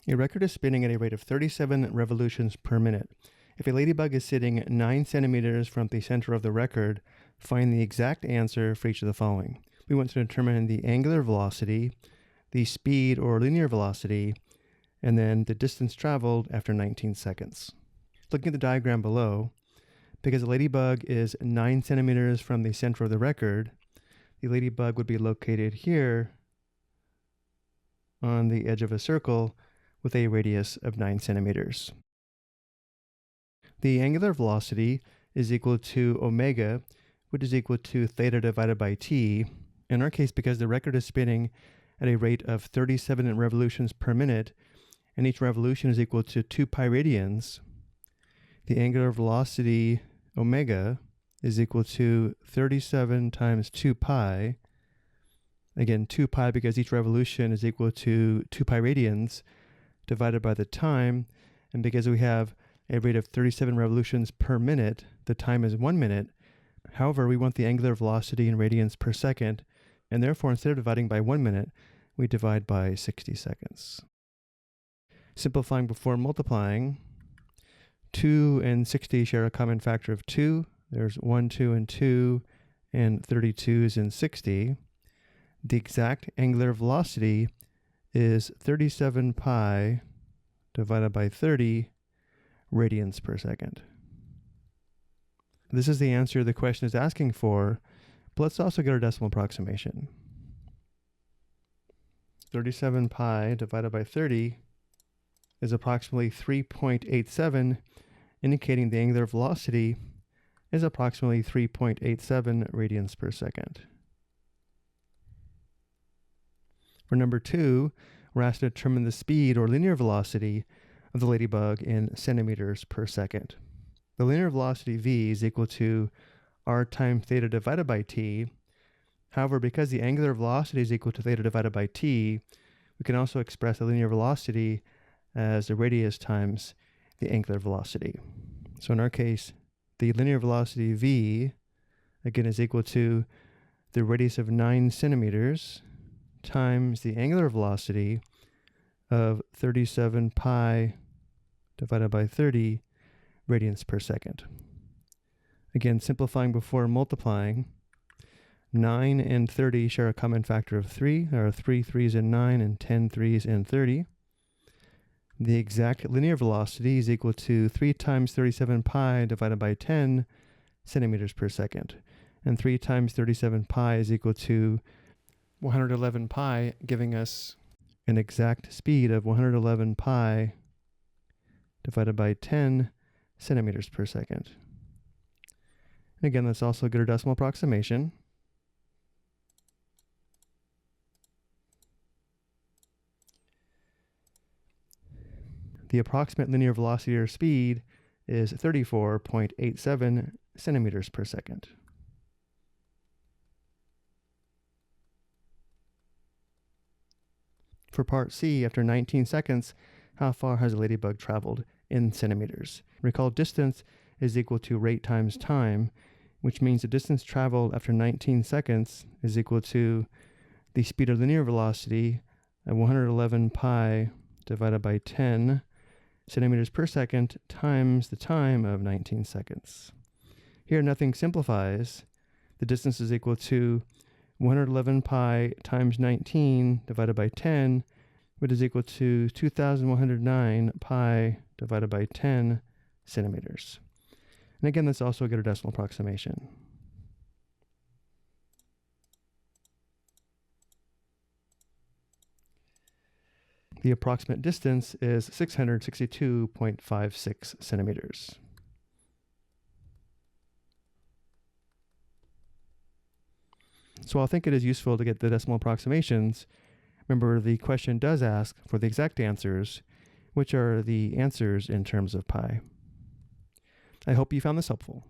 A record is spinning at a rate of 37 revolutions per minute. If a ladybug is sitting 9 centimeters from the center of the record, find the exact answer for each of the following. We want to determine the angular velocity, the speed or linear velocity, and then the distance traveled after 19 seconds. Looking at the diagram below, because the ladybug is 9 centimeters from the center of the record, the ladybug would be located here on the edge of a circle with a radius of 9 centimeters. The angular velocity is equal to omega, which is equal to theta divided by t. In our case, because the record is spinning at a rate of 37 revolutions per minute, and each revolution is equal to 2 pi radians, the angular velocity omega is equal to 37 times 2 pi. Again, 2 pi because each revolution is equal to 2 pi radians divided by the time. And because we have a rate of 37 revolutions per minute, the time is 1 minute. However, we want the angular velocity in radians per second, and therefore instead of dividing by 1 minute, we divide by 60 seconds. Simplifying before multiplying, 2 and 60 share a common factor of 2. There's 1, 2, and 2, and 32 is in 60. The exact angular velocity is 37 pi divided by 30 radians per second. This is the answer the question is asking for, but let's also get our decimal approximation. 37 pi divided by 30 is approximately 3.87, indicating the angular velocity is approximately 3.87 radians per second. For number 2, we're asked to determine the speed or linear velocity of the ladybug in centimeters per second. The linear velocity v is equal to r times theta divided by t. However, because the angular velocity is equal to theta divided by t, we can also express the linear velocity as the radius times the angular velocity. So in our case, the linear velocity v, again, is equal to the radius of 9 centimeters times the angular velocity of 37 pi divided by 30 radians per second. Again, simplifying before multiplying, 9 and 30 share a common factor of 3. There are 3 3s in 9 and 10 3s in 30. The exact linear velocity is equal to 3 times 37 pi divided by 10 centimeters per second. And 3 times 37 pi is equal to 111 pi, giving us an exact speed of 111 pi divided by 10 centimeters per second. And again, let's also get our decimal approximation. The approximate linear velocity or speed is 34.87 centimeters per second. For part C, after 19 seconds, how far has a ladybug traveled in centimeters? Recall distance is equal to rate times time, which means the distance traveled after 19 seconds is equal to the speed of linear velocity at 111 pi divided by 10 centimeters per second times the time of 19 seconds. Here, nothing simplifies. The distance is equal to 111 pi times 19 divided by 10, which is equal to 2,109 pi divided by 10 centimeters. And again, let's also get a decimal approximation. The approximate distance is 662.56 centimeters. So I think it is useful to get the decimal approximations. Remember, the question does ask for the exact answers, which are the answers in terms of pi. I hope you found this helpful.